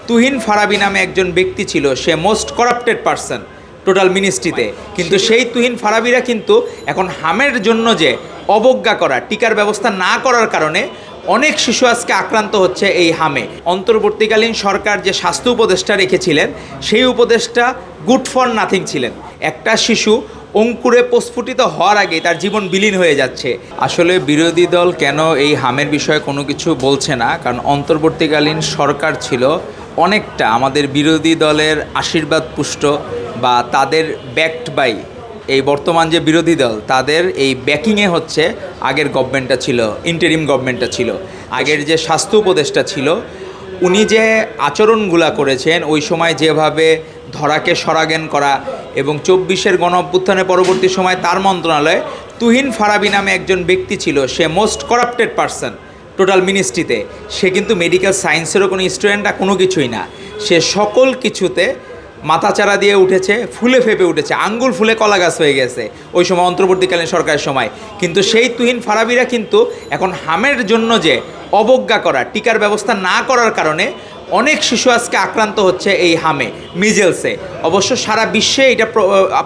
তুহিন ফারাবী নামে একজন ব্যক্তি ছিল, সে মোস্ট করাপ্টেড পারসন টোটাল মিনিস্ট্রিতে। কিন্তু সেই তুহিন ফারাবীরা কিন্তু এখন হামের জন্য যে অবজ্ঞা করা, টিকার ব্যবস্থা না করার কারণে অনেক শিশু আজকে আক্রান্ত হচ্ছে এই হামে। অন্তর্বর্তীকালীন সরকার যে স্বাস্থ্য উপদেষ্টা রেখেছিলেন, সেই উপদেষ্টা গুড ফর নাথিং ছিলেন। একটা শিশু অঙ্কুরে প্রস্ফুটিত হওয়ার আগে তার জীবন বিলীন হয়ে যাচ্ছে। আসলে বিরোধী দল কেন এই হামের বিষয়ে কোনো কিছু বলছে না, কারণ অন্তর্বর্তীকালীন সরকার ছিল অনেকটা আমাদের বিরোধী দলের আশীর্বাদ পুষ্ট বা তাদের ব্যাকড বাই এই বর্তমান যে বিরোধী দল, তাদের এই ব্যাকিংয়ে হচ্ছে আগের গভর্নমেন্টটা ছিল, ইন্টারিম গভর্নমেন্টটা ছিল। আগের যে স্বাস্থ্য উপদেষ্টা ছিল, উনি যে আচরণগুলা করেছেন ওই সময়, যেভাবে ধরাকে সরাজ্ঞান করা এবং 24-এর গণ অভ্যুত্থানের পরবর্তী সময় তার মন্ত্রণালয়ে তুহিন ফারাবী নামে একজন ব্যক্তি ছিল, সে মোস্ট করাপ্টেড পারসন টোটাল মিনিস্ট্রিতে। সে কিন্তু মেডিকেল সায়েন্সেরও কোনো স্টুডেন্ট না, কোনো কিছুই না। সে সকল কিছুতে মাথাচাড়া দিয়ে উঠেছে, ফুলে ফেপে উঠেছে, আঙ্গুল ফুলে কলা গাছ হয়ে গেছে ওই সময় অন্তর্বর্তীকালীন সরকারের সময়। কিন্তু সেই তুহিন ফারাবীরা কিন্তু এখন হামের জন্য যে অবজ্ঞা করা, টিকার ব্যবস্থা না করার কারণে অনেক শিশু আজকে আক্রান্ত হচ্ছে এই হামে, মিজেলসে। অবশ্য সারা বিশ্বে এটা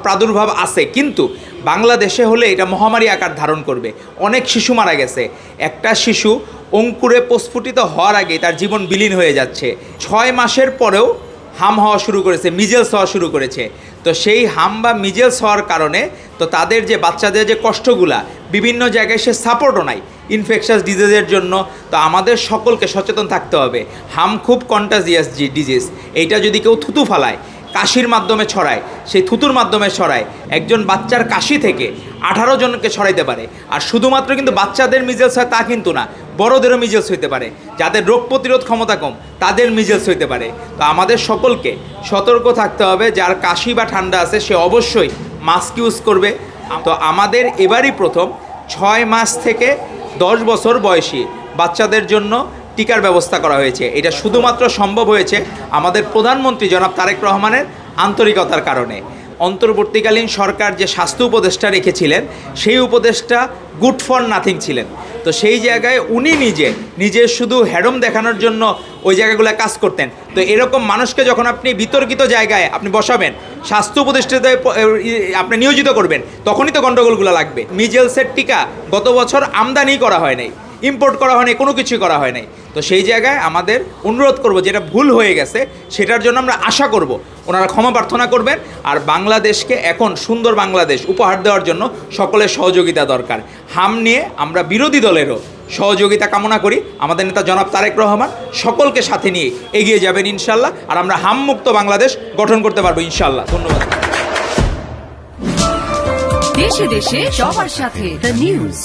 প্রাদুর্ভাব আছে, কিন্তু বাংলাদেশে হলে এটা মহামারী আকার ধারণ করবে। অনেক শিশু মারা গেছে। একটা শিশু অঙ্কুরে প্রস্ফুটিত হওয়ার আগে তার জীবন বিলীন হয়ে যাচ্ছে। 6 মাসের পরেও হাম হওয়া শুরু করেছে, মিজেলস হওয়া শুরু করেছে। তো সেই হাম বা মিজেলস হওয়ার কারণে তো তাদের যে বাচ্চাদের যে কষ্টগুলা, বিভিন্ন জায়গায় সে সাপোর্টও নাই ইনফেকশাস ডিজিজের জন্য। তো আমাদের সকলকে সচেতন থাকতে হবে। হাম খুব কন্টাজিয়াস ডিজিজ। এইটা যদি কেউ থুতু ফালায়, কাশির মাধ্যমে ছড়ায়, সেই থুতুর মাধ্যমে ছড়ায়, একজন বাচ্চার কাশি থেকে 18 জনকে ছড়াইতে পারে। আর শুধুমাত্র কিন্তু বাচ্চাদের মিজেলস হয় তা কিন্তু না, বড়দেরও মিজেলস হইতে পারে। যাদের রোগ প্রতিরোধ ক্ষমতা কম তাদের মিজেলস হইতে পারে। তো আমাদের সকলকে সতর্ক থাকতে হবে। যার কাশি বা ঠান্ডা আছে সে অবশ্যই মাস্ক ইউজ করবে। তো আমাদের এবারই প্রথম 6 মাস থেকে 10 বছর বয়সী বাচ্চাদের জন্য টিকার ব্যবস্থা করা হয়েছে। এটা শুধুমাত্র সম্ভব হয়েছে আমাদের প্রধানমন্ত্রী জনাব তারেক রহমানের আন্তরিকতার কারণে। অন্তর্বর্তীকালীন সরকার যে স্বাস্থ্য উপদেষ্টা রেখেছিলেন, সেই উপদেষ্টা গুড ফর নাথিং ছিলেন। তো সেই জায়গায় উনি নিজের শুধু হ্যাডম দেখানোর জন্য ওই জায়গাগুলো কাজ করতেন। তো এরকম মানুষকে যখন আপনি বিতর্কিত জায়গায় আপনি বসাবেন, স্বাস্থ্য উপদেষ্টাতে আপনি নিয়োজিত করবেন, তখনই তো গণ্ডগোলগুলো লাগবে। মিজেলসের টিকা গত বছর আমদানি করা হয় নাই, ইম্পোর্ট করা হয়নি, কোনো কিছুই করা হয় নাই। তো সেই জায়গায় আমাদের অনুরোধ করব, যেটা ভুল হয়ে গেছে সেটার জন্য আমরা আশা করব ওনারা ক্ষমা প্রার্থনা করবেন। আর বাংলাদেশকে এখন সুন্দর বাংলাদেশ উপহার দেওয়ার জন্য সকলের সহযোগিতা দরকার। হাম নিয়ে আমরা বিরোধী দলেরও সহযোগিতা কামনা করি। আমাদের নেতা জনাব তারেক রহমান সকলকে সাথে নিয়ে এগিয়ে যাবেন ইনশাল্লাহ। আর আমরা হামমুক্ত বাংলাদেশ গঠন করতে পারবো ইনশাল্লাহ। ধন্যবাদ। দেশে দেশে সবার সাথে দ্য নিউজ।